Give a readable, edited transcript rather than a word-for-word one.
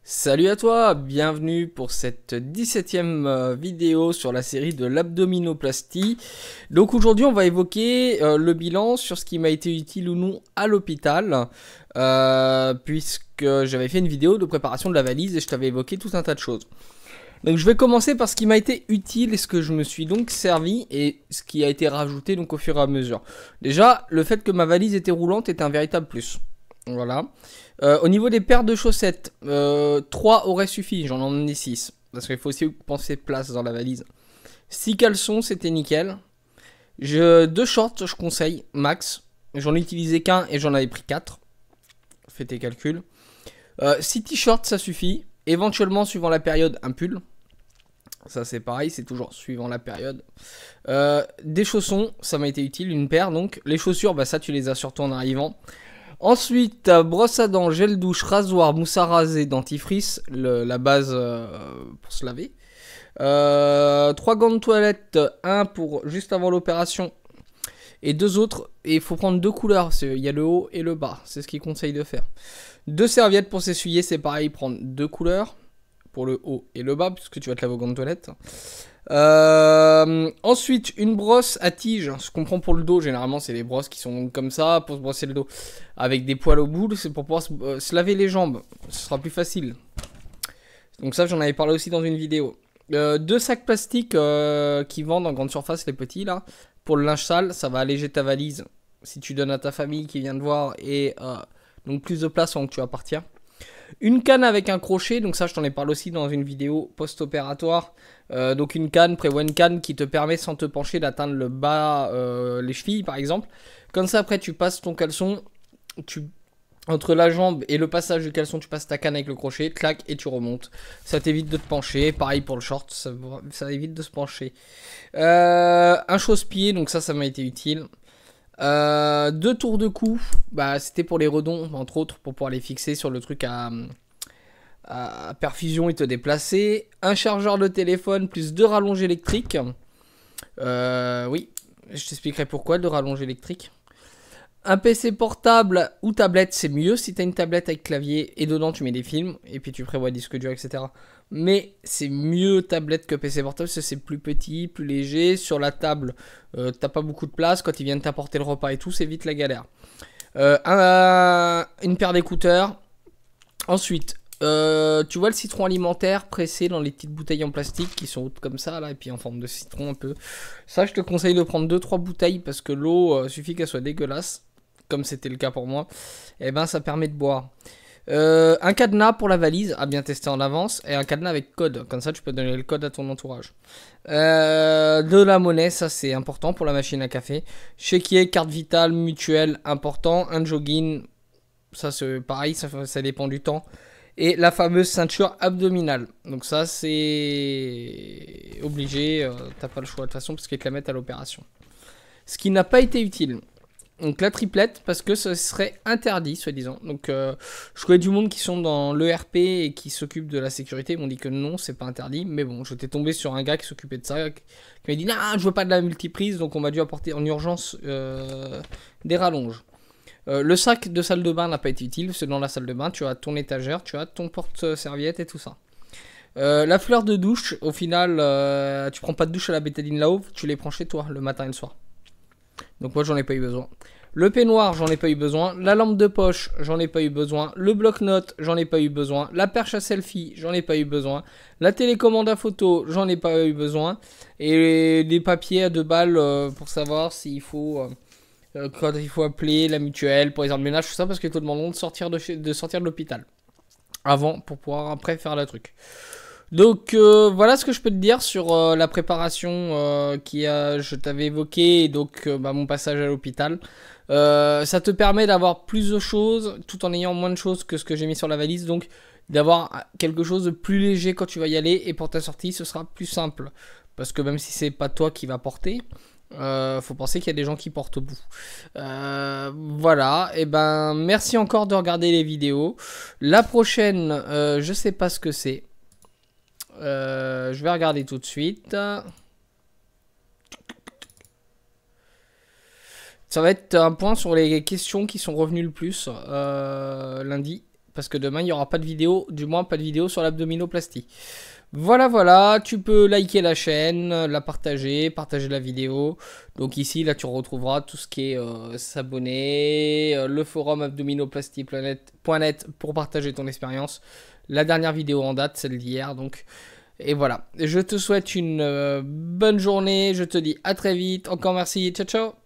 Salut à toi, bienvenue pour cette 17e vidéo sur la série de l'abdominoplastie. Donc aujourd'hui on va évoquer le bilan sur ce qui m'a été utile ou non à l'hôpital, puisque j'avais fait une vidéo de préparation de la valise et je t'avais évoqué tout un tas de choses. Donc je vais commencer par ce qui m'a été utile et ce que je me suis donc servi et ce qui a été rajouté donc au fur et à mesure. Déjà, le fait que ma valise était roulante est un véritable plus. Voilà. Au niveau des paires de chaussettes, 3 auraient suffi, j'en ai 6. Parce qu'il faut aussi penser place dans la valise. 6 caleçons, c'était nickel. 2 shorts, je conseille, max. J'en ai utilisé qu'un et j'en avais pris 4. Fais tes calculs. 6 t-shirts, ça suffit. Éventuellement, suivant la période, un pull. Ça c'est pareil, c'est toujours suivant la période. Des chaussons, ça m'a été utile, une paire donc. Les chaussures, bah ça tu les as surtout en arrivant. Ensuite, brosse à dents, gel douche, rasoir, mousse à raser, dentifrice, la base pour se laver. 3 gants de toilette, un pour juste avant l'opération et 2 autres. Et il faut prendre 2 couleurs, il y a le haut et le bas, c'est ce qu'il conseille de faire. 2 serviettes pour s'essuyer, c'est pareil, prendre 2 couleurs pour le haut et le bas, puisque tu vas te laver au gant de toilette. Ensuite, une brosse à tige, ce qu'on prend pour le dos, généralement c'est les brosses qui sont comme ça, pour se brosser le dos, avec des poils au bout, c'est pour pouvoir se laver les jambes, ce sera plus facile. Donc ça j'en avais parlé aussi dans une vidéo. 2 sacs plastiques qui vendent en grande surface, les petits là, pour le linge sale, ça va alléger ta valise, si tu donnes à ta famille qui vient te voir, et donc plus de place avant que tu vas partir. Une canne avec un crochet, donc ça je t'en ai parlé aussi dans une vidéo post-opératoire. Donc une canne, prévoit une canne qui te permet sans te pencher d'atteindre le bas, les chevilles par exemple. Comme ça après tu passes ton caleçon, entre la jambe et le passage du caleçon tu passes ta canne avec le crochet, clac et tu remontes. Ça t'évite de te pencher, pareil pour le short, ça évite de se pencher. Un chausse-pied, donc ça m'a été utile. 2 tours de cou, bah c'était pour les redons entre autres, pour pouvoir les fixer sur le truc à perfusion et te déplacer. Un chargeur de téléphone plus 2 rallonges électriques. Oui, je t'expliquerai pourquoi 2 rallonges électriques. Un PC portable ou tablette, c'est mieux si tu as une tablette avec clavier et dedans tu mets des films et puis tu prévois disque dur, etc. Mais c'est mieux tablette que PC portable parce que c'est plus petit, plus léger. Sur la table, t'as pas beaucoup de place. Quand ils viennent t'apporter le repas et tout, c'est vite la galère. Une paire d'écouteurs. Ensuite, tu vois le citron alimentaire pressé dans les petites bouteilles en plastique qui sont hautes comme ça là et puis en forme de citron un peu. Ça, je te conseille de prendre 2-3 bouteilles parce que l'eau suffit qu'elle soit dégueulasse, comme c'était le cas pour moi. Et ben ça permet de boire. Un cadenas pour la valise à bien tester en avance et un cadenas avec code, comme ça tu peux donner le code à ton entourage. De la monnaie, ça c'est important pour la machine à café. Chéquier, carte vitale, mutuelle, important. Un jogging, ça c'est pareil, ça dépend du temps. Et la fameuse ceinture abdominale, donc ça c'est obligé, t'as pas le choix de toute façon parce qu'ils te la mettent à l'opération. Ce qui n'a pas été utile, donc la triplette, parce que ce serait interdit, soi-disant. Donc je connais du monde qui sont dans l'ERP et qui s'occupent de la sécurité. Ils m'ont dit que non, c'est pas interdit. Mais bon, j'étais tombé sur un gars qui s'occupait de ça, qui m'a dit non, je veux pas de la multiprise. Donc on m'a dû apporter en urgence des rallonges. Le sac de salle de bain n'a pas été utile. C'est dans la salle de bain, tu as ton étagère, tu as ton porte-serviette et tout ça. La fleur de douche, au final, tu prends pas de douche à la bétadine là-haut, tu les prends chez toi le matin et le soir. Donc moi j'en ai pas eu besoin. Le peignoir, j'en ai pas eu besoin. La lampe de poche, j'en ai pas eu besoin. Le bloc-notes, j'en ai pas eu besoin. La perche à selfie, j'en ai pas eu besoin. La télécommande à photo, j'en ai pas eu besoin. Et des papiers à 2 balles pour savoir s'il faut quand il faut appeler la mutuelle pour les heures de ménage, tout ça, parce qu'ils te demanderont de sortir de l'hôpital avant pour pouvoir après faire le truc. Donc voilà ce que je peux te dire sur la préparation je t'avais évoqué et donc mon passage à l'hôpital. Ça te permet d'avoir plus de choses tout en ayant moins de choses que ce que j'ai mis sur la valise, donc d'avoir quelque chose de plus léger quand tu vas y aller et pour ta sortie ce sera plus simple parce que même si c'est pas toi qui va porter, faut penser qu'il y a des gens qui portent au bout. Voilà, et ben merci encore de regarder les vidéos. La prochaine, je sais pas ce que c'est. Je vais regarder tout de suite. Ça va être un point sur les questions qui sont revenues le plus lundi. parce que demain il n'y aura pas de vidéo, du moins pas de vidéo sur l'abdominoplastie. Voilà, voilà, tu peux liker la chaîne, la partager, partager la vidéo. Donc ici, là, tu retrouveras tout ce qui est s'abonner, le forum abdominoplastie.net pour partager ton expérience. La dernière vidéo en date, celle d'hier, donc. Et voilà, je te souhaite une bonne journée, je te dis à très vite, encore merci, ciao ciao.